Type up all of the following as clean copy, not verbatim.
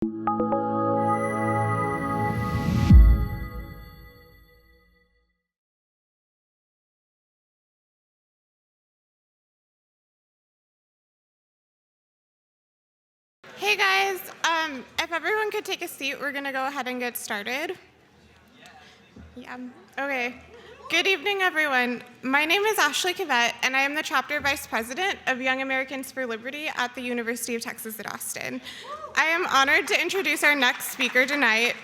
Hey guys, if everyone could take a seat, we're gonna go ahead and get started. Yeah, okay. Good evening, everyone. My name is Ashley Cavett, and I am the Chapter Vice President of Young Americans for Liberty at the University of Texas at Austin. I am honored to introduce our next speaker tonight.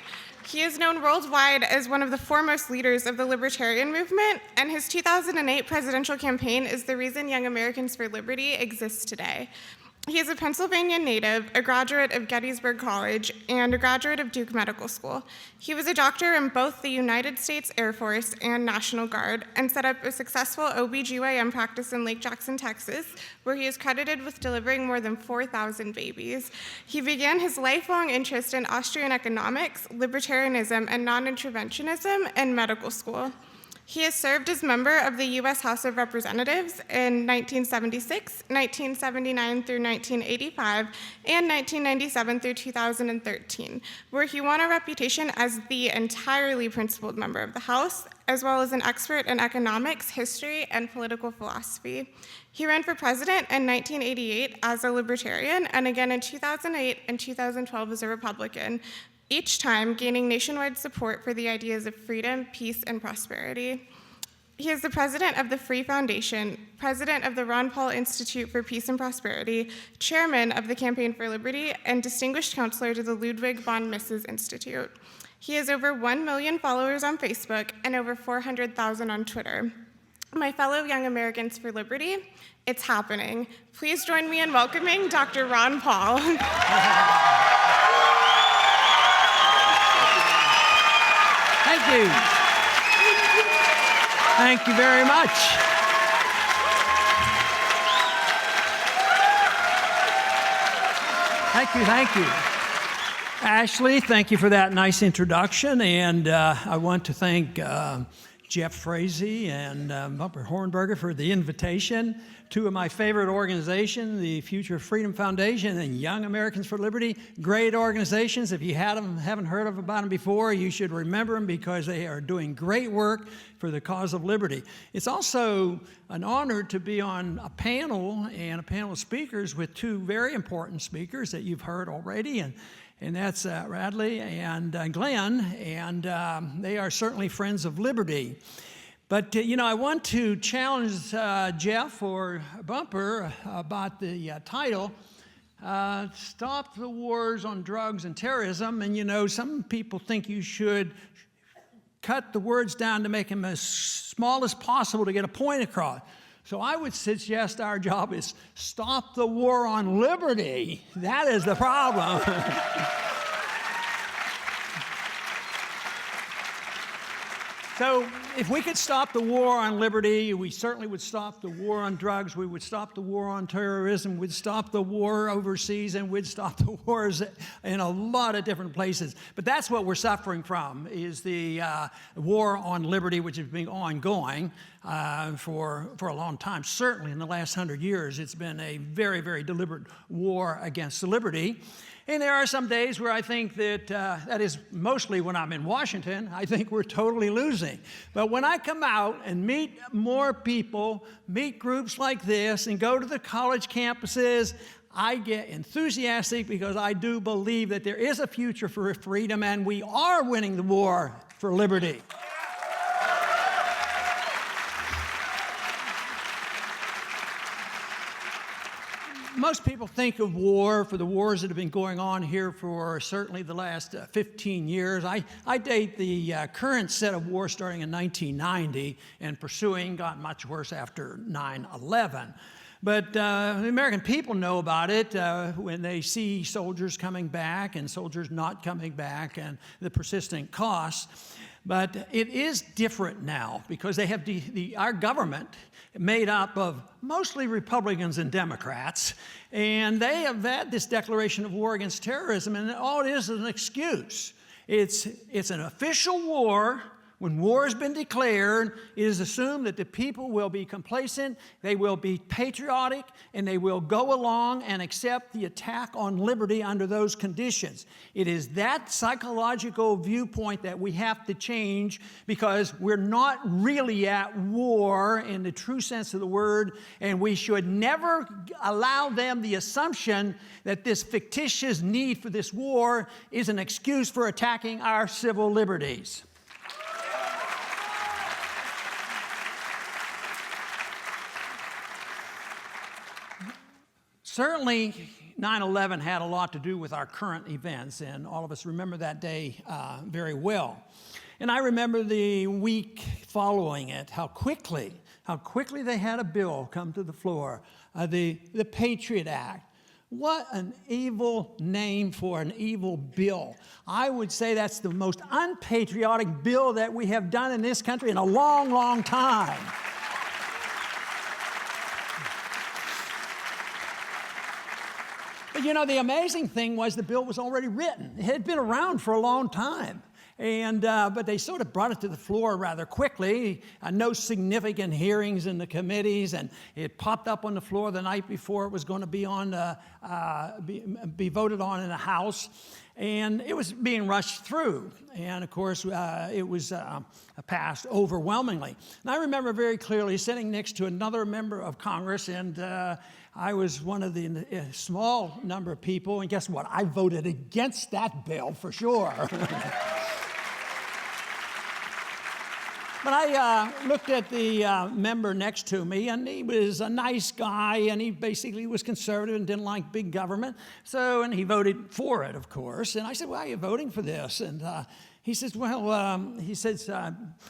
He is known worldwide as one of the foremost leaders of the libertarian movement, and his 2008 presidential campaign is the reason Young Americans for Liberty exists today. He is a Pennsylvania native, a graduate of Gettysburg College, and a graduate of Duke Medical School. He was a doctor in both the United States Air Force and National Guard, and set up a successful OBGYN practice in Lake Jackson, Texas, where he is credited with delivering more than 4,000 babies. He began his lifelong interest in Austrian economics, libertarianism, and non-interventionism in medical school. He has served as member of the U.S. House of Representatives in 1976, 1979 through 1985, and 1997 through 2013, where he won a reputation as the entirely principled member of the House, as well as an expert in economics, history, and political philosophy. He ran for president in 1988 as a libertarian, and again in 2008 and 2012 as a Republican, each time gaining nationwide support for the ideas of freedom, peace, and prosperity. He is the president of the Free Foundation, president of the Ron Paul Institute for Peace and Prosperity, chairman of the Campaign for Liberty, and distinguished counselor to the Ludwig von Mises Institute. He has over 1 million followers on Facebook and over 400,000 on Twitter. My fellow Young Americans for Liberty, it's happening. Please join me in welcoming Dr. Ron Paul. Thank you. Thank you very much. Thank you. Ashley, thank you for that nice introduction. And I want to thank Jeff Frazee and Bumper Hornberger for the invitation. Two of my favorite organizations, the Future Freedom Foundation and Young Americans for Liberty, great organizations. If you haven't heard about them before, you should remember them because they are doing great work for the cause of liberty. It's also an honor to be on a panel of speakers with two very important speakers that you've heard already, and that's Radley and Glenn, and they are certainly friends of liberty. But, I want to challenge Jeff or Bumper about the title, Stop the Wars on Drugs and Terrorism. And, some people think you should cut the words down to make them as small as possible to get a point across. So I would suggest our job is stop the war on liberty. That is the problem. So if we could stop the war on liberty, we certainly would stop the war on drugs, we would stop the war on terrorism, we'd stop the war overseas, and we'd stop the wars in a lot of different places. But that's what we're suffering from, is the war on liberty, which has been ongoing for a long time. Certainly in the last 100 years, it's been a very, very deliberate war against liberty. And there are some days where I think that, that is mostly when I'm in Washington, I think we're totally losing. But when I come out and meet more people, meet groups like this, and go to the college campuses, I get enthusiastic because I do believe that there is a future for freedom and we are winning the war for liberty. Most people think of war for the wars that have been going on here for certainly the last 15 years. I date the current set of wars starting in 1990 and pursuing got much worse after 9/11. But the American people know about it when they see soldiers coming back and soldiers not coming back and the persistent costs. But it is different now because they have our government made up of mostly Republicans and Democrats, and they have had this declaration of war against terrorism, and all it is an excuse. It's an official war When war has been declared, it is assumed that the people will be complacent, they will be patriotic, and they will go along and accept the attack on liberty under those conditions. It is that psychological viewpoint that we have to change, because we're not really at war in the true sense of the word, and we should never allow them the assumption that this fictitious need for this war is an excuse for attacking our civil liberties. Certainly, 9/11 had a lot to do with our current events, and all of us remember that day very well. And I remember the week following it, how quickly they had a bill come to the floor, the Patriot Act. What an evil name for an evil bill. I would say that's the most unpatriotic bill that we have done in this country in a long, long time. But you know, the amazing thing was the bill was already written. It had been around for a long time. But they sort of brought it to the floor rather quickly. No significant hearings in the committees, and it popped up on the floor the night before it was going to be voted on in the House, and it was being rushed through. And of course, it was passed overwhelmingly. And I remember very clearly sitting next to another member of Congress, and I was one of the small number of people, and guess what? I voted against that bill for sure. But I looked at the member next to me, and he was a nice guy, and he basically was conservative and didn't like big government. And he voted for it, of course. And I said, "Why are you voting for this?" And he says,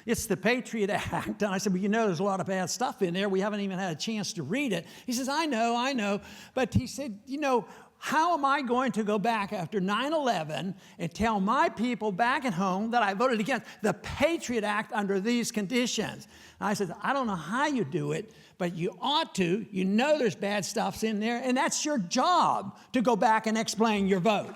"It's the Patriot Act." And I said, "Well, you know, there's a lot of bad stuff in there. We haven't even had a chance to read it." He says, I know. But he said, "You know, how am I going to go back after 9/11 and tell my people back at home that I voted against the Patriot Act under these conditions?" And I said, "I don't know how you do it, but you ought to. You know there's bad stuff in there, and that's your job to go back and explain your vote."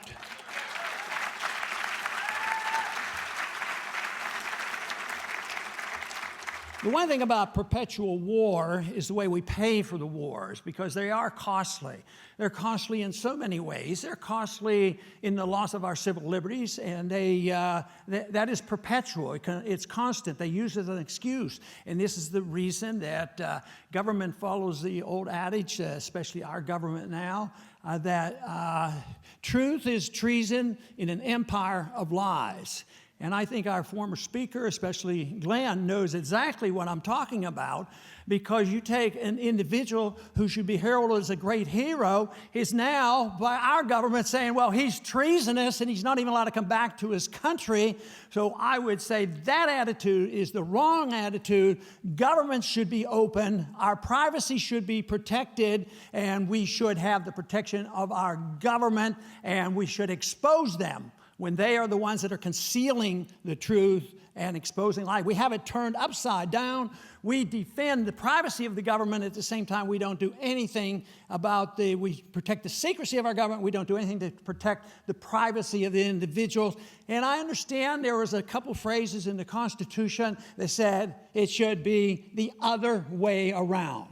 The one thing about perpetual war is the way we pay for the wars, because they are costly. They're costly in so many ways. They're costly in the loss of our civil liberties, and that is perpetual. It's constant. They use it as an excuse. And this is the reason that government follows the old adage, especially our government now, that truth is treason in an empire of lies. And I think our former speaker, especially Glenn, knows exactly what I'm talking about, because you take an individual who should be heralded as a great hero, is now, by our government, saying, well, he's treasonous and he's not even allowed to come back to his country. So I would say that attitude is the wrong attitude. Government should be open, our privacy should be protected, and we should have the protection of our government, and we should expose them when they are the ones that are concealing the truth and exposing lies. We have it turned upside down. We defend the privacy of the government. At the same time, we don't do anything we protect the secrecy of our government. We don't do anything to protect the privacy of the individuals. And I understand there was a couple phrases in the Constitution that said it should be the other way around.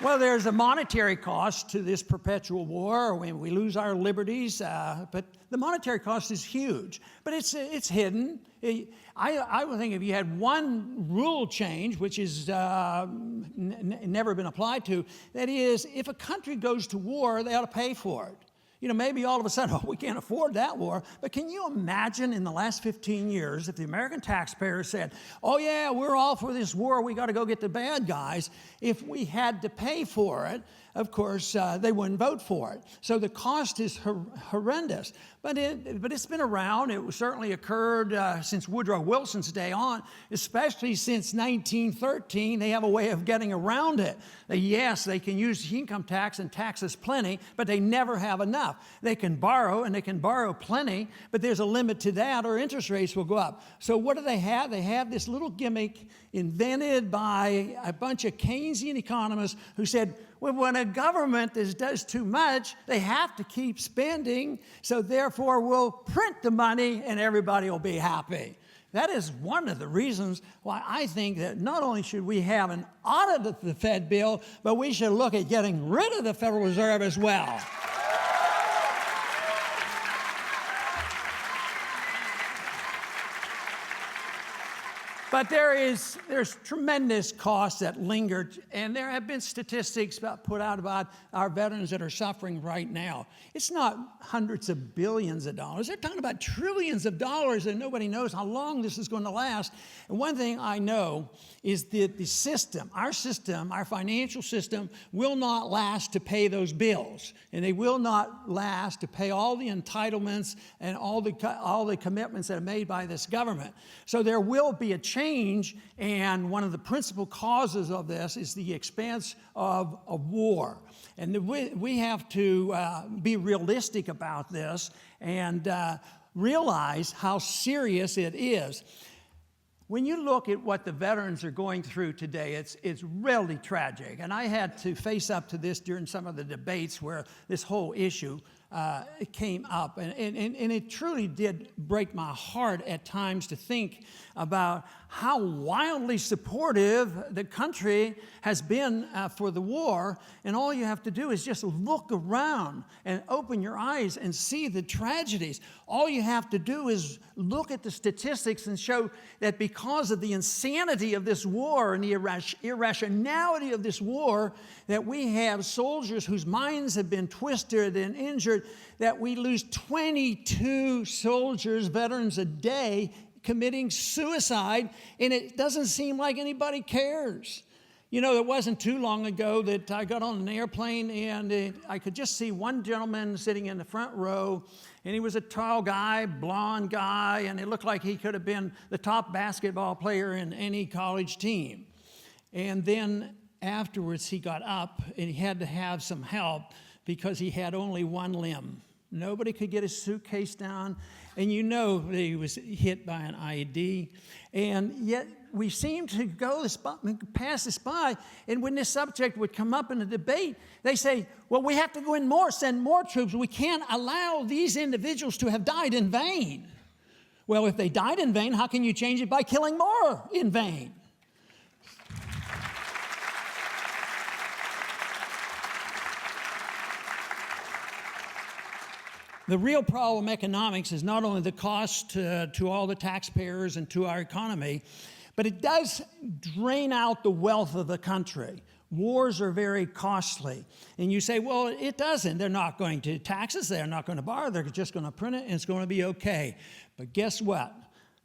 Well, there's a monetary cost to this perpetual war when we lose our liberties, but the monetary cost is huge. But it's hidden. I would think if you had one rule change, which is never been applied to, that is, if a country goes to war, they ought to pay for it. You know, maybe all of a sudden, we can't afford that war. But can you imagine in the last 15 years if the American taxpayer said, oh, yeah, we're all for this war, we got to go get the bad guys. If we had to pay for it, of course, they wouldn't vote for it. So the cost is horrendous. But it's been around. It certainly occurred since Woodrow Wilson's day on, especially since 1913. They have a way of getting around it. Yes, they can use income tax and tax us plenty, but they never have enough. enough. They can borrow, and they can borrow plenty, but there's a limit to that, or interest rates will go up. So what do they have? They have this little gimmick invented by a bunch of Keynesian economists who said, well, when a government does too much, they have to keep spending, so therefore we'll print the money and everybody will be happy. That is one of the reasons why I think that not only should we have an audit of the Fed bill, but we should look at getting rid of the Federal Reserve as well. But there's tremendous costs that linger, and there have been statistics put out about our veterans that are suffering right now. It's not hundreds of billions of dollars. They're talking about trillions of dollars, and nobody knows how long this is going to last. And one thing I know is that the system, our financial system, will not last to pay those bills, and they will not last to pay all the entitlements and all the commitments that are made by this government. So there will be a change, and one of the principal causes of this is the expense of war. And we have to be realistic about this and realize how serious it is. When you look at what the veterans are going through today, it's really tragic. And I had to face up to this during some of the debates where this whole issue came up. And it truly did break my heart at times to think about how wildly supportive the country has been for the war. And all you have to do is just look around and open your eyes and see the tragedies. All you have to do is look at the statistics and show that because of the insanity of this war and the irrationality of this war, that we have soldiers whose minds have been twisted and injured, that we lose 22 soldiers, veterans a day, committing suicide, and it doesn't seem like anybody cares. You know, it wasn't too long ago that I got on an airplane and I could just see one gentleman sitting in the front row, and he was a tall guy, blonde guy, and it looked like he could have been the top basketball player in any college team. And then afterwards he got up and he had to have some help because he had only one limb. Nobody could get his suitcase down, and you know that he was hit by an IED, and yet we seem to pass this by, and when this subject would come up in a debate, they say, well, we have to go in more, send more troops. We can't allow these individuals to have died in vain. Well, if they died in vain, how can you change it by killing more in vain? The real problem economics is not only the cost to all the taxpayers and to our economy, but it does drain out the wealth of the country. Wars are very costly. And you say, well, it doesn't. They're not going to tax us. They're not going to borrow. They're just going to print it, and it's going to be okay. But guess what?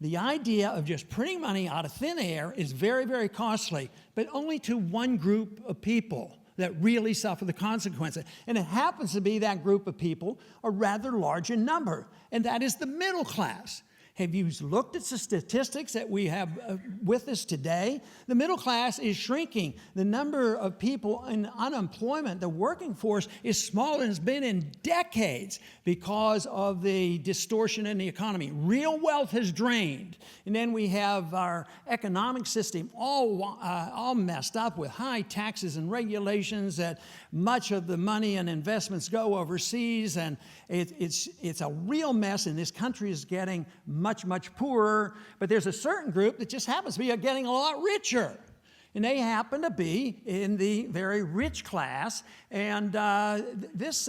The idea of just printing money out of thin air is very, very costly, but only to one group of people that really suffer the consequences. And it happens to be that group of people, a rather large in number, and that is the middle class. Have you looked at the statistics that we have with us today? The middle class is shrinking. The number of people in unemployment, the working force, is smaller than it's been in decades because of the distortion in the economy. Real wealth has drained. And then we have our economic system all messed up with high taxes and regulations, that much of the money and investments go overseas, and it's a real mess, and this country is getting much, much poorer. But there's a certain group that just happens to be getting a lot richer. And they happen to be in the very rich class. And this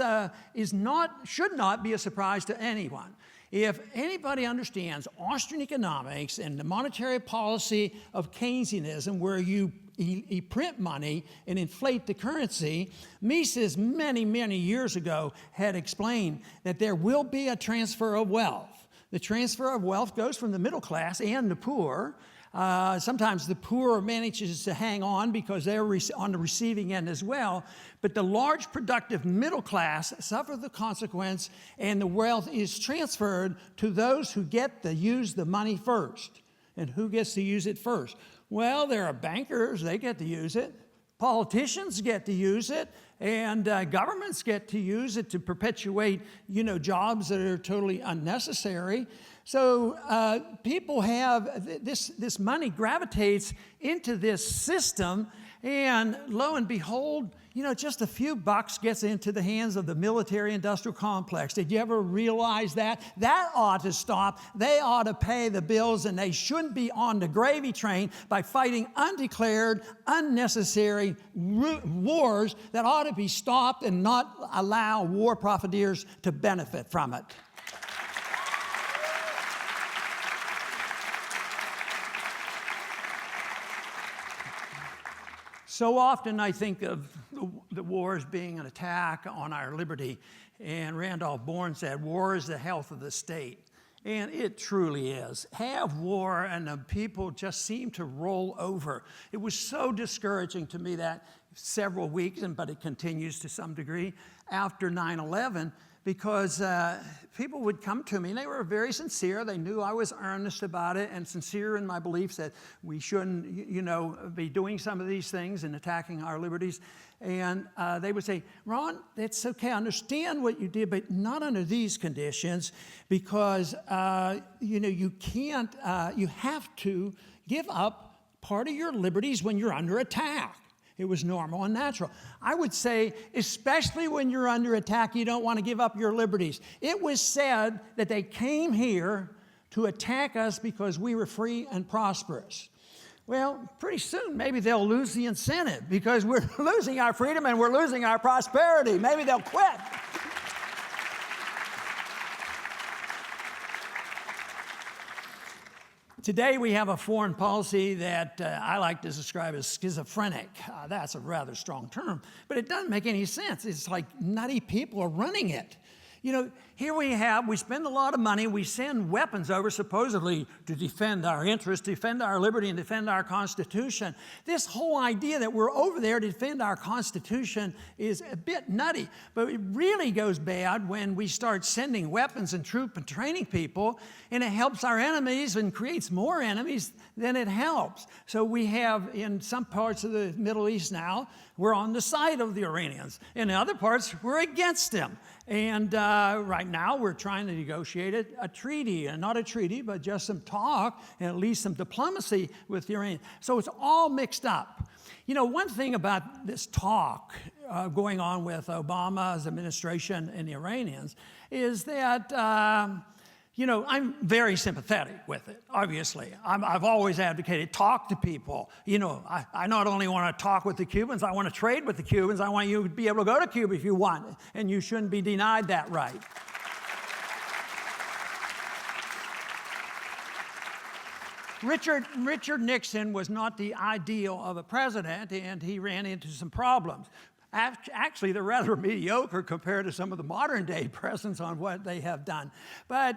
should not be a surprise to anyone. If anybody understands Austrian economics and the monetary policy of Keynesianism, where you print money and inflate the currency, Mises many, many years ago had explained that there will be a transfer of wealth. The transfer of wealth goes from the middle class and the poor. Sometimes the poor manages to hang on because they're on the receiving end as well. But the large productive middle class suffer the consequence, and the wealth is transferred to those who get to use the money first. And who gets to use it first? Well, there are bankers, they get to use it. Politicians get to use it, and governments get to use it to perpetuate, jobs that are totally unnecessary. So people have this money gravitates into this system, and lo and behold, just a few bucks gets into the hands of the military-industrial complex. Did you ever realize that? That ought to stop. They ought to pay the bills, and they shouldn't be on the gravy train by fighting undeclared, unnecessary wars that ought to be stopped and not allow war profiteers to benefit from it. So often I think of the war as being an attack on our liberty. And Randolph Bourne said, war is the health of the state. And it truly is. Have war and the people just seem to roll over. It was so discouraging to me that several weeks, but it continues to some degree, after 9/11, because people would come to me, and they were very sincere. They knew I was earnest about it and sincere in my beliefs that we shouldn't, be doing some of these things and attacking our liberties. And they would say, Ron, it's okay, I understand what you did, but not under these conditions, because, you can't, you have to give up part of your liberties when you're under attack. It was normal and natural. I would say, especially when you're under attack, you don't want to give up your liberties. It was said that they came here to attack us because we were free and prosperous. Well, pretty soon, maybe they'll lose the incentive because we're losing our freedom and we're losing our prosperity. Maybe they'll quit. Today we have a foreign policy that I like to describe as schizophrenic. That's a rather strong term, but it doesn't make any sense. It's like nutty people are running it. Here we spend a lot of money, we send weapons over supposedly to defend our interests, defend our liberty, and defend our Constitution. This whole idea that we're over there to defend our Constitution is a bit nutty, but it really goes bad when we start sending weapons and troop and training people, and it helps our enemies and creates more enemies than it helps. So we have, in some parts of the Middle East now, we're on the side of the Iranians. In other parts, we're against them. And right now, we're trying to negotiate a treaty, and not a treaty, but just some talk and at least some diplomacy with the Iranians. So it's all mixed up. One thing about this talk going on with Obama's administration and the Iranians is that I'm very sympathetic with it, obviously. I've always advocated talk to people. I not only want to talk with the Cubans, I want to trade with the Cubans. I want you to be able to go to Cuba if you want, and you shouldn't be denied that right. Richard Nixon was not the ideal of a president, and he ran into some problems. Actually, they're rather mediocre compared to some of the modern day presidents on what they have done. But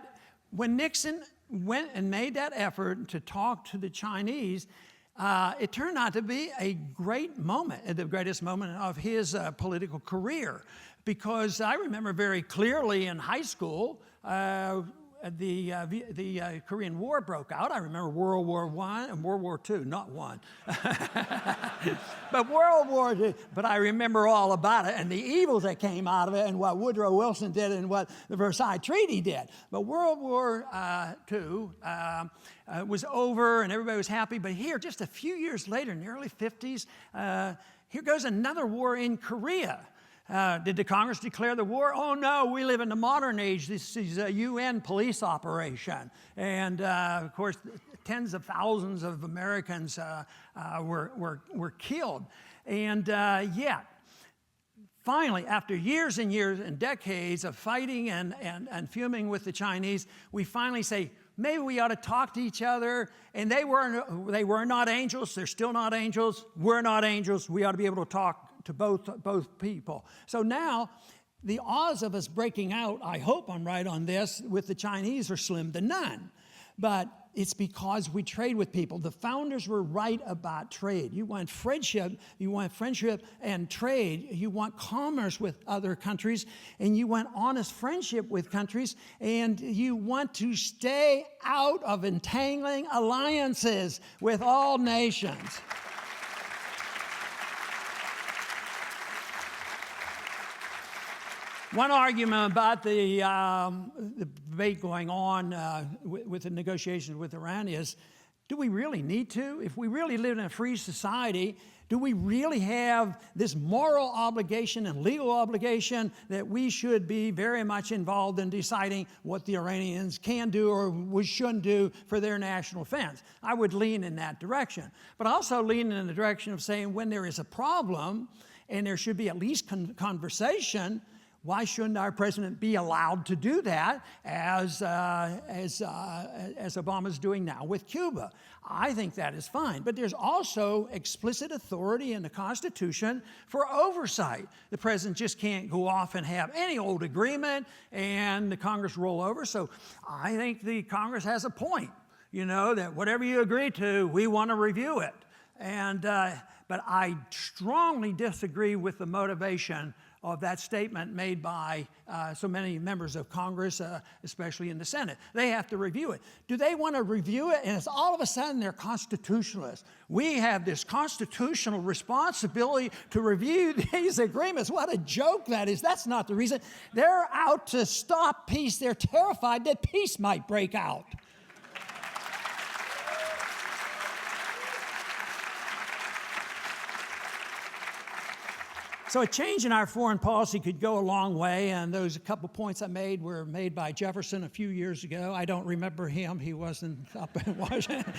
when Nixon went and made that effort to talk to the Chinese, it turned out to be a great moment, the greatest moment of his political career. Because I remember very clearly in high school, the Korean War broke out. I remember World War I and World War II, not one. But World War II, but I remember all about it and the evils that came out of it and what Woodrow Wilson did and what the Versailles Treaty did. But World War II was over and everybody was happy. But here, just a few years later, in the early 50s, here goes another war in Korea. Did the Congress declare the war? Oh, no, we live in the modern age. This is a UN police operation. And, of course, tens of thousands of Americans were killed. And yet, finally, after years and years and decades of fighting and fuming with the Chinese, we finally say, maybe we ought to talk to each other. And they were not angels. They're still not angels. We're not angels. We ought to be able to talk to both people. So now, the odds of us breaking out, I hope I'm right on this, with the Chinese are slim to none. But it's because we trade with people. The founders were right about trade. You want friendship and trade. You want commerce with other countries, and you want honest friendship with countries, and you want to stay out of entangling alliances with all nations. One argument about the debate going on with the negotiations with Iran is, do we really need to? If we really live in a free society, do we really have this moral obligation and legal obligation that we should be very much involved in deciding what the Iranians can do or we shouldn't do for their national defense? I would lean in that direction. But also lean in the direction of saying when there is a problem and there should be at least conversation, why shouldn't our president be allowed to do that as Obama's doing now with Cuba? I think that is fine. But there's also explicit authority in the Constitution for oversight. The president just can't go off and have any old agreement and the Congress roll over. So I think the Congress has a point, that whatever you agree to, we want to review it. But I strongly disagree with the motivation of that statement made by so many members of Congress, especially in the Senate. They have to review it. Do they want to review it? And it's all of a sudden they're constitutionalists. We have this constitutional responsibility to review these agreements. What a joke that is. That's not the reason. They're out to stop peace. They're terrified that peace might break out. So a change in our foreign policy could go a long way, and those a couple points I made were made by Jefferson a few years ago. I don't remember him. He wasn't up in Washington.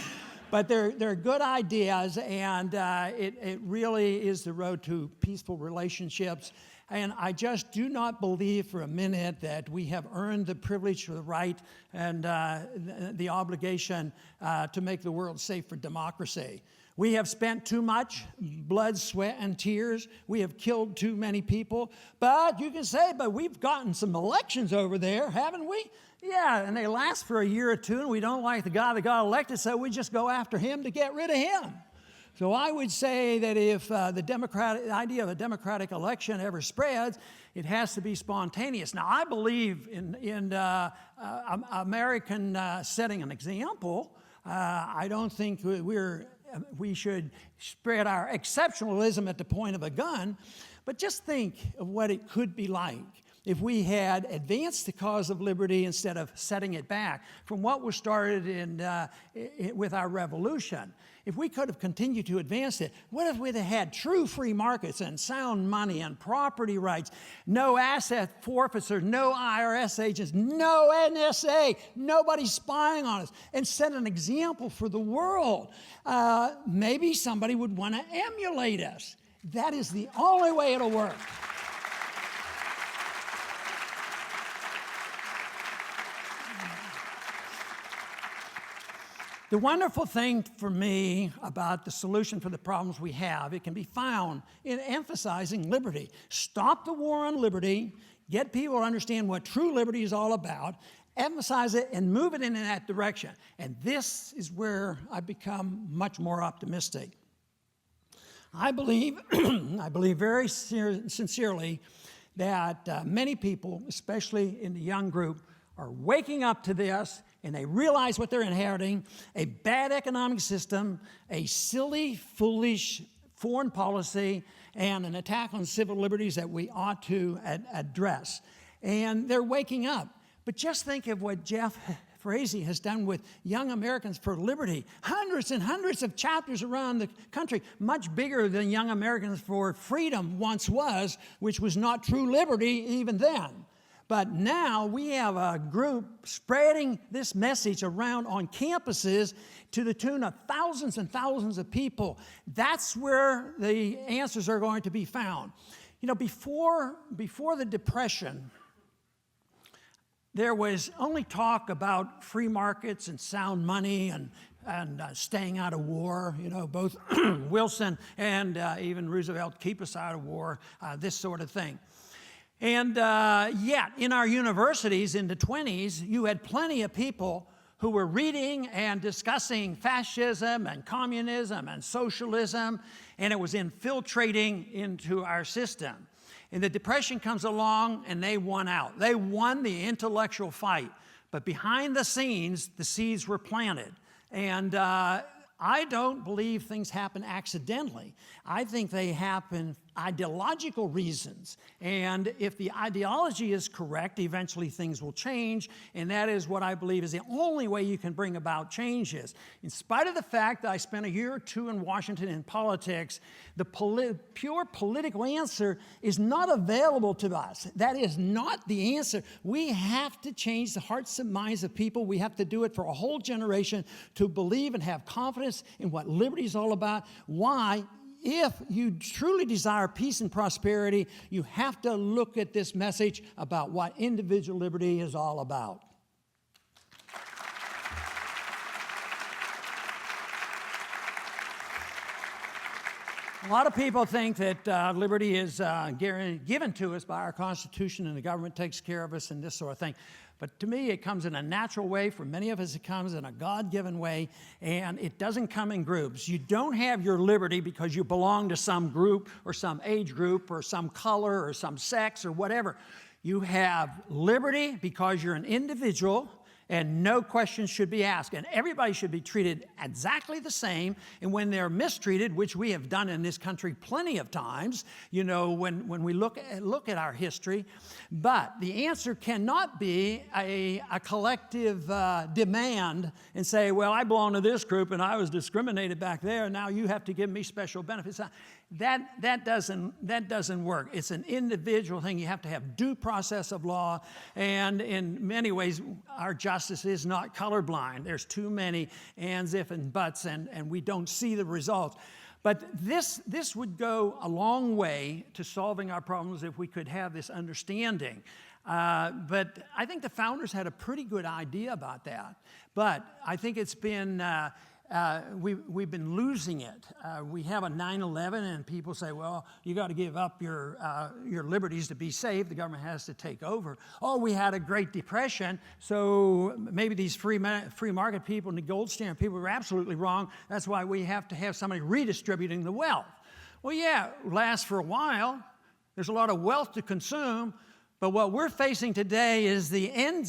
But they're good ideas, and it really is the road to peaceful relationships. And I just do not believe for a minute that we have earned the privilege or the right and the obligation to make the world safe for democracy. We have spent too much blood, sweat, and tears. We have killed too many people. But you can say, but we've gotten some elections over there, haven't we? Yeah, and they last for a year or two, and we don't like the guy that got elected, so we just go after him to get rid of him. So I would say that if the idea of a democratic election ever spreads, it has to be spontaneous. Now, I believe in American setting an example. I don't think we should spread our exceptionalism at the point of a gun, but just think of what it could be like if we had advanced the cause of liberty instead of setting it back from what was started with our revolution. If we could have continued to advance it, what if we'd have had true free markets and sound money and property rights, no asset forfeitures, no IRS agents, no NSA, nobody spying on us, and set an example for the world? Maybe somebody would want to emulate us. That is the only way it'll work. The wonderful thing for me about the solution for the problems we have, it can be found in emphasizing liberty. Stop the war on liberty, get people to understand what true liberty is all about, emphasize it, and move it in that direction. And this is where I become much more optimistic. I believe very sincerely that many people, especially in the young group, are waking up to this, and they realize what they're inheriting: a bad economic system, a silly, foolish foreign policy, and an attack on civil liberties that we ought to address. And they're waking up. But just think of what Jeff Frazee has done with Young Americans for Liberty. Hundreds and hundreds of chapters around the country, much bigger than Young Americans for Freedom once was, which was not true liberty even then. But now we have a group spreading this message around on campuses to the tune of thousands and thousands of people. That's where the answers are going to be found. Before the Depression, there was only talk about free markets and sound money and staying out of war. Both Wilson and even Roosevelt, keep us out of war, this sort of thing. And yet, in our universities in the 20s, you had plenty of people who were reading and discussing fascism and communism and socialism, and it was infiltrating into our system. And the Depression comes along, and they won out. They won the intellectual fight. But behind the scenes, the seeds were planted. And I don't believe things happen accidentally. I think they happen ideological reasons. And if the ideology is correct, eventually things will change, and that is what I believe is the only way you can bring about changes. In spite of the fact that I spent a year or two in Washington in politics, the pure political answer is not available to us. That is not the answer. We have to change the hearts and minds of people. We have to do it for a whole generation to believe and have confidence in what liberty is all about. Why? If you truly desire peace and prosperity, you have to look at this message about what individual liberty is all about. A lot of people think that liberty is given to us by our Constitution and the government takes care of us and this sort of thing. But to me, it comes in a natural way. For many of us, it comes in a God-given way, and it doesn't come in groups. You don't have your liberty because you belong to some group or some age group or some color or some sex or whatever. You have liberty because you're an individual, and no questions should be asked. And everybody should be treated exactly the same. And when they're mistreated, which we have done in this country plenty of times, you know, when we look at our history. But the answer cannot be a collective demand and say, well, I belong to this group and I was discriminated back there, and now you have to give me special benefits. That doesn't work. It's an individual thing. You have to have due process of law, and in many ways, our justice is not colorblind. There's too many ands, if, and buts, and we don't see the results. But this would go a long way to solving our problems if we could have this understanding. But I think the founders had a pretty good idea about that. But I think it's been we've been losing it. We have a 9/11, and people say, "Well, you got to give up your liberties to be safe. The government has to take over." Oh, we had a Great Depression, so maybe these free market people and the gold standard people were absolutely wrong. That's why we have to have somebody redistributing the wealth. Well, yeah, it lasts for a while. There's a lot of wealth to consume. But what we're facing today is the end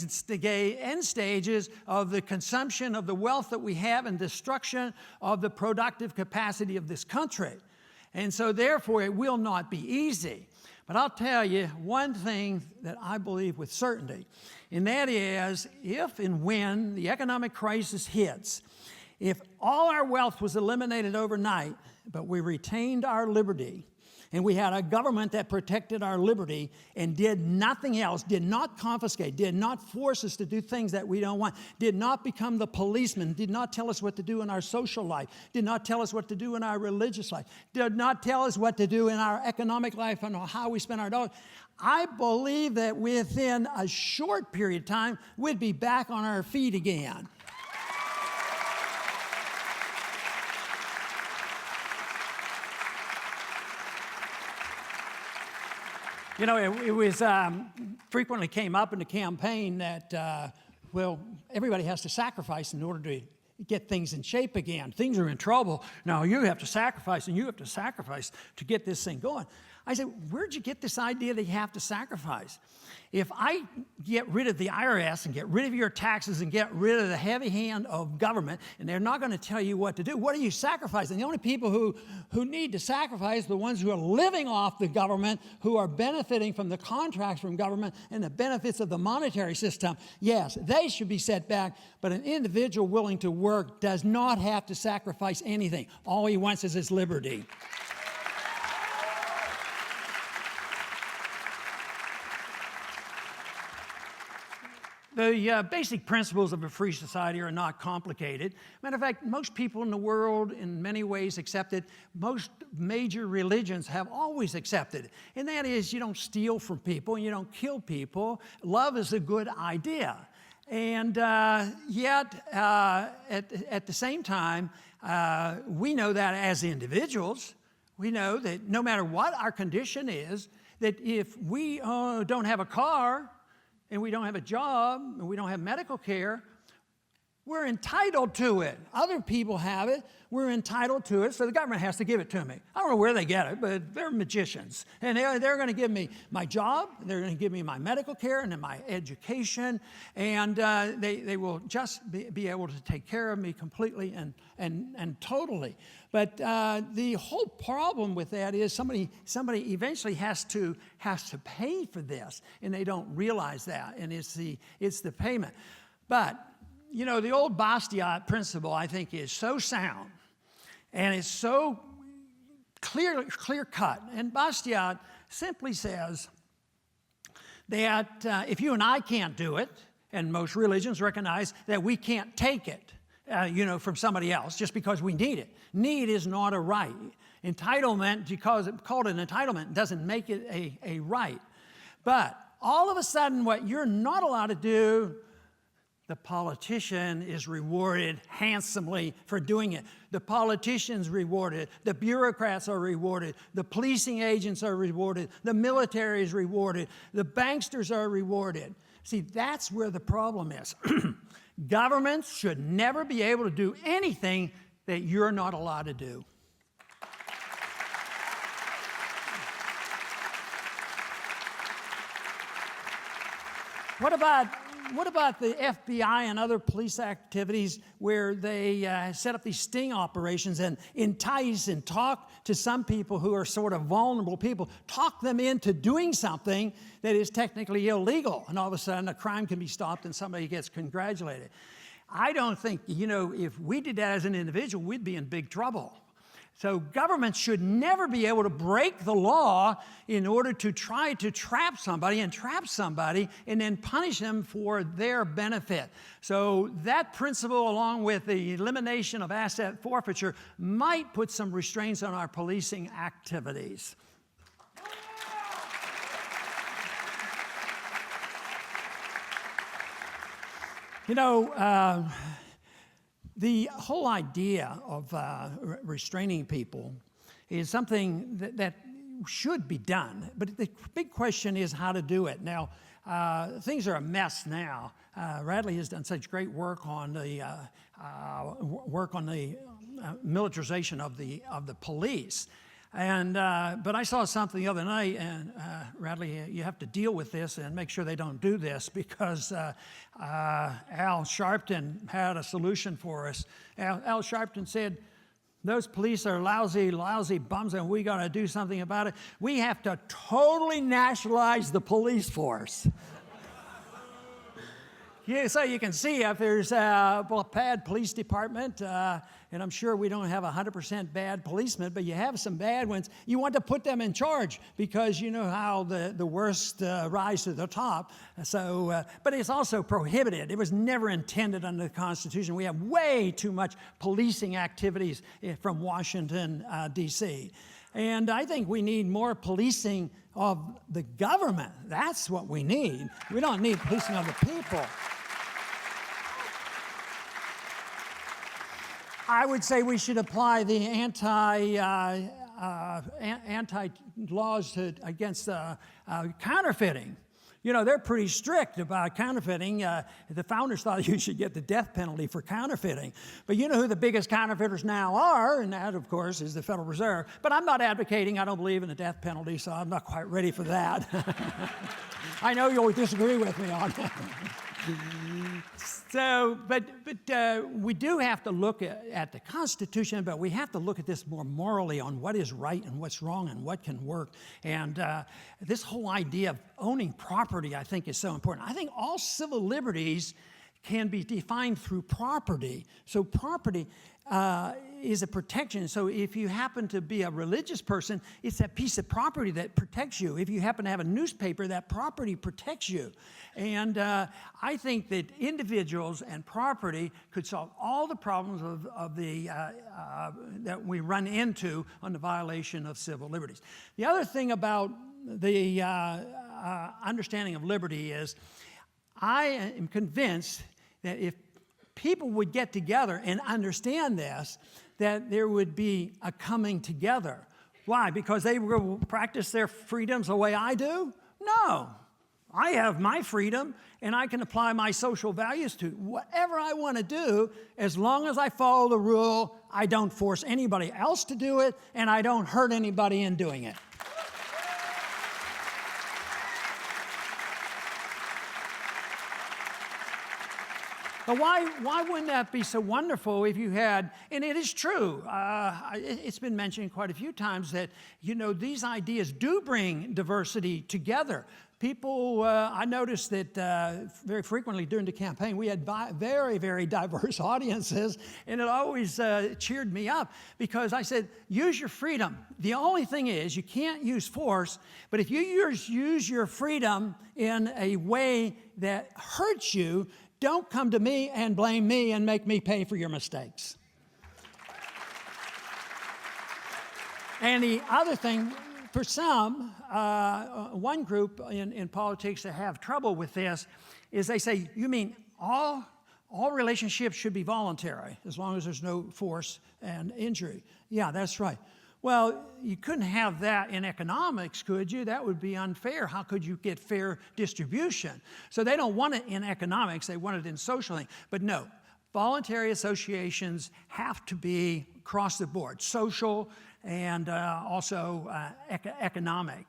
stages of the consumption of the wealth that we have and destruction of the productive capacity of this country. And so therefore it will not be easy. But I'll tell you one thing that I believe with certainty, and that is if and when the economic crisis hits, if all our wealth was eliminated overnight, but we retained our liberty, and we had a government that protected our liberty and did nothing else, did not confiscate, did not force us to do things that we don't want, did not become the policeman, did not tell us what to do in our social life, did not tell us what to do in our religious life, did not tell us what to do in our economic life and how we spend our dollars. I believe that within a short period of time, we'd be back on our feet again. You know, it was frequently came up in the campaign that, well, everybody has to sacrifice in order to get things in shape again. Things are in trouble. Now you have to sacrifice and you have to sacrifice to get this thing going. I said, where'd you get this idea that you have to sacrifice? If I get rid of the IRS and get rid of your taxes and get rid of the heavy hand of government, and they're not going to tell you what to do, what are you sacrificing? The only people who need to sacrifice are the ones who are living off the government, who are benefiting from the contracts from government and the benefits of the monetary system. Yes, they should be set back, but an individual willing to work does not have to sacrifice anything. All he wants is his liberty. The basic principles of a free society are not complicated. Matter of fact, most people in the world in many ways accept it. Most major religions have always accepted it. And that is, you don't steal from people, you don't kill people. Love is a good idea. And yet, at the same time, we know that as individuals, we know that no matter what our condition is, that if we don't have a car, and we don't have a job, and we don't have medical care, We're entitled to it. Other people have it. We're entitled to it, so the government has to give it to me. I don't know where they get it, but they're magicians. And they're going to give me my job, they're going to give me my medical care and my education, and they will just be able to take care of me completely and totally. But the whole problem with that is somebody eventually has to pay for this, and they don't realize that, and it's the payment. But you know, the old Bastiat principle, I think, is so sound, and it's so clear cut. And Bastiat simply says that if you and I can't do it, and most religions recognize that we can't take it, from somebody else just because we need it. Need is not a right. Entitlement, because it's called an entitlement, doesn't make it a right. But all of a sudden, what you're not allowed to do, the politician is rewarded handsomely for doing it. The politician's rewarded. The bureaucrats are rewarded. The policing agents are rewarded. The military is rewarded. The banksters are rewarded. See, that's where the problem is. Governments should never be able to do anything that you're not allowed to do. What about the FBI and other police activities where they set up these sting operations and entice and talk to some people who are sort of vulnerable people, talk them into doing something that is technically illegal, and all of a sudden a crime can be stopped and somebody gets congratulated? I don't think, if we did that as an individual, we'd be in big trouble. So governments should never be able to break the law in order to try to trap somebody and then punish them for their benefit. So that principle, along with the elimination of asset forfeiture, might put some restraints on our policing activities. The whole idea of restraining people is something that should be done, but the big question is how to do it. Now, things are a mess now. Radley has done such great work on the militarization of the police. But I saw something the other night, and Radley, you have to deal with this and make sure they don't do this, because Al Sharpton had a solution for us. Al Sharpton said, those police are lousy bums, and we got to do something about it. We have to totally nationalize the police force. Yeah, so you can see if there's a bad police department, and I'm sure we don't have 100% bad policemen, but you have some bad ones, you want to put them in charge, because you know how the worst rise to the top. So, but it's also prohibited. It was never intended under the Constitution. We have way too much policing activities from Washington, D.C. And I think we need more policing of the government. That's what we need. We don't need policing of the people. I would say we should apply the anti-laws against counterfeiting. They're pretty strict about counterfeiting. The founders thought you should get the death penalty for counterfeiting. But you know who the biggest counterfeiters now are, and that, of course, is the Federal Reserve. But I'm not advocating, I don't believe in the death penalty, so I'm not quite ready for that. I know you'll disagree with me on that. So, but we do have to look at the Constitution, but we have to look at this more morally on what is right and what's wrong and what can work. And this whole idea of owning property, I think, is so important. I think all civil liberties can be defined through property. So property is a protection. So if you happen to be a religious person, it's that piece of property that protects you. If you happen to have a newspaper, that property protects you. And I think that individuals and property could solve all the problems of that we run into on the violation of civil liberties. The other thing about the understanding of liberty is I am convinced that if people would get together and understand this, that there would be a coming together. Why? Because they will practice their freedoms the way I do? No. I have my freedom, and I can apply my social values to whatever I want to do as long as I follow the rule. I don't force anybody else to do it, and I don't hurt anybody in doing it. But why wouldn't that be so wonderful if you had, and it is true, it's been mentioned quite a few times that, these ideas do bring diversity together. People, I noticed that very frequently during the campaign, we had very, very diverse audiences, and it always cheered me up because I said, use your freedom. The only thing is you can't use force, but if you use your freedom in a way that hurts you, don't come to me and blame me and make me pay for your mistakes. And the other thing, for some, one group in politics that have trouble with this is they say, you mean all relationships should be voluntary as long as there's no force and injury? Yeah, that's right. Well, you couldn't have that in economics, could you? That would be unfair. How could you get fair distribution? So they don't want it in economics, they want it in social things. But no, voluntary associations have to be across the board, social and also economic.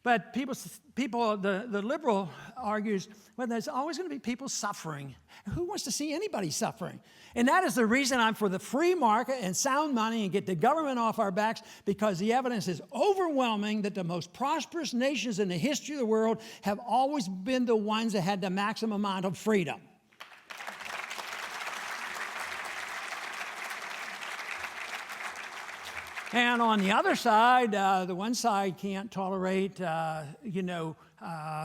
But the liberal argues, well, there's always going to be people suffering. Who wants to see anybody suffering? And that is the reason I'm for the free market and sound money and get the government off our backs, because the evidence is overwhelming that the most prosperous nations in the history of the world have always been the ones that had the maximum amount of freedom. And on the other side, the one side can't tolerate,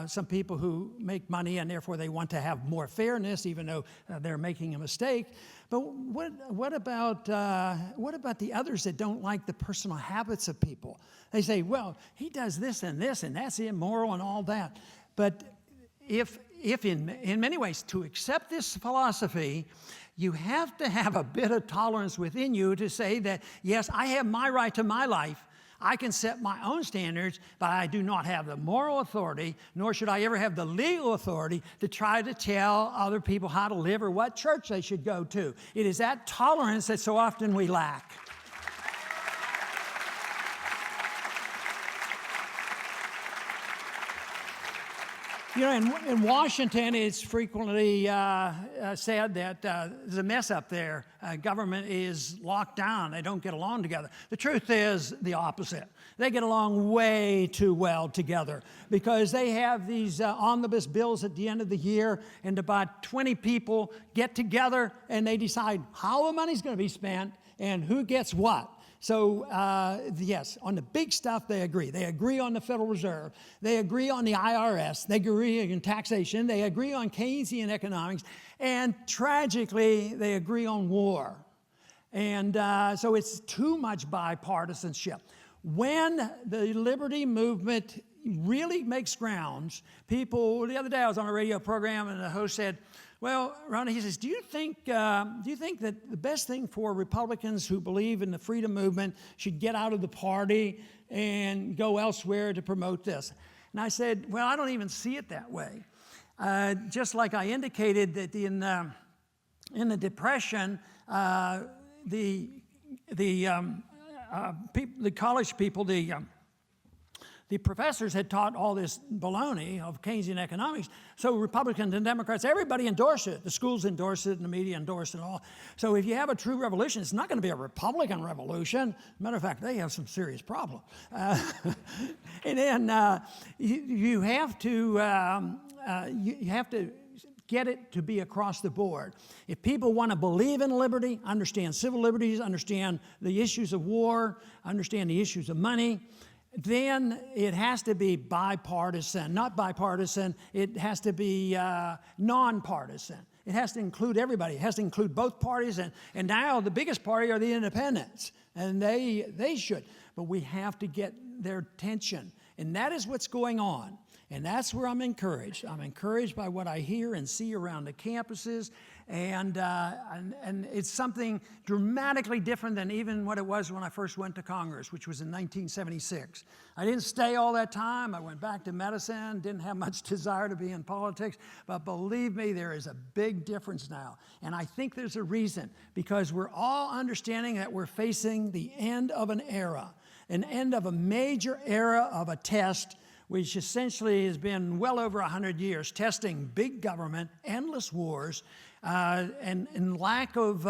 some people who make money and therefore they want to have more fairness, even though they're making a mistake. But what about the others that don't like the personal habits of people? They say, well, he does this, and that's immoral and all that. But if in many ways to accept this philosophy, you have to have a bit of tolerance within you to say that, yes, I have my right to my life. I can set my own standards, but I do not have the moral authority, nor should I ever have the legal authority to try to tell other people how to live or what church they should go to. It is that tolerance that so often we lack. In Washington, it's frequently said that there's a mess up there. Government is locked down. They don't get along together. The truth is the opposite. They get along way too well together because they have these omnibus bills at the end of the year, and about 20 people get together and they decide how the money's going to be spent and who gets what. So, yes, on the big stuff, they agree. They agree on the Federal Reserve. They agree on the IRS. They agree on taxation. They agree on Keynesian economics. And tragically, they agree on war. And so it's too much bipartisanship. When the liberty movement really makes grounds, the other day I was on a radio program and the host said, well, Ronnie, he says, do you think that the best thing for Republicans who believe in the freedom movement should get out of the party and go elsewhere to promote this? And I said, well, I don't even see it that way. Just like I indicated that in the Depression, the college people, the professors had taught all this baloney of Keynesian economics, so Republicans and Democrats, everybody endorsed it. The schools endorsed it, and the media endorsed it all. So if you have a true revolution, it's not going to be a Republican revolution. Matter of fact, they have some serious problems. And then you have to get it to be across the board. If people want to believe in liberty, understand civil liberties, understand the issues of war, understand the issues of money, then it has to be bipartisan, not bipartisan. It has to be nonpartisan. It has to include everybody. It has to include both parties. And now the biggest party are the independents, and they should. But we have to get their attention. And that is what's going on. And that's where I'm encouraged. I'm encouraged by what I hear and see around the campuses. And it's something dramatically different than even what it was when I first went to Congress, which was in 1976. I didn't stay all that time. I went back to medicine, didn't have much desire to be in politics. But believe me, there is a big difference now. And I think there's a reason, because we're all understanding that we're facing the end of an era, an end of a major era of a test, which essentially has been well over 100 years, testing big government, endless wars, and lack of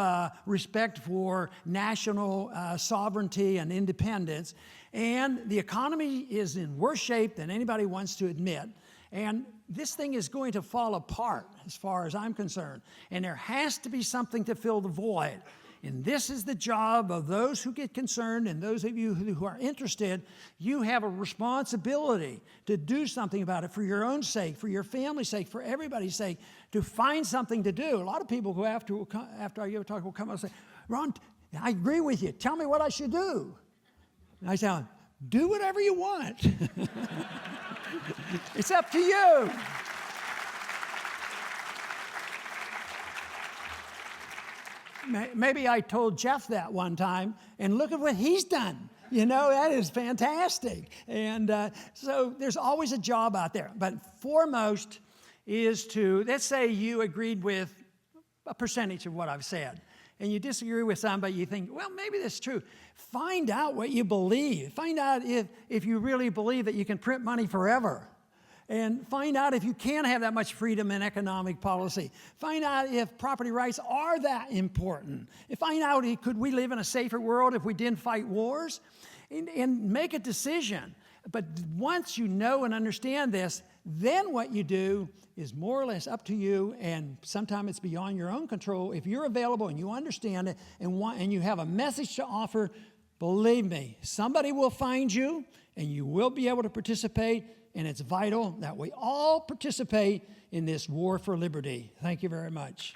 respect for national sovereignty and independence. And the economy is in worse shape than anybody wants to admit. And this thing is going to fall apart as far as I'm concerned. And there has to be something to fill the void. And this is the job of those who get concerned, and those of you who are interested. You have a responsibility to do something about it for your own sake, for your family's sake, for everybody's sake, to find something to do. A lot of people who after I give a talk will come up and say, Ron, I agree with you. Tell me what I should do. And I say, do whatever you want. It's up to you. Maybe I told Jeff that one time, and look at what he's done. You know, that is fantastic. And so there's always a job out there. But foremost is to, let's say you agreed with a percentage of what I've said, and you disagree with some, but you think, well, maybe that's true. Find out what you believe. Find out if you really believe that you can print money forever. And find out if you can have that much freedom in economic policy. Find out if property rights are that important. Find out, could we live in a safer world if we didn't fight wars? And make a decision. But once you know and understand this, then what you do is more or less up to you, and sometimes it's beyond your own control. If you're available and you understand it and you have a message to offer, believe me, somebody will find you and you will be able to participate. And it's vital that we all participate in this war for liberty. Thank you very much.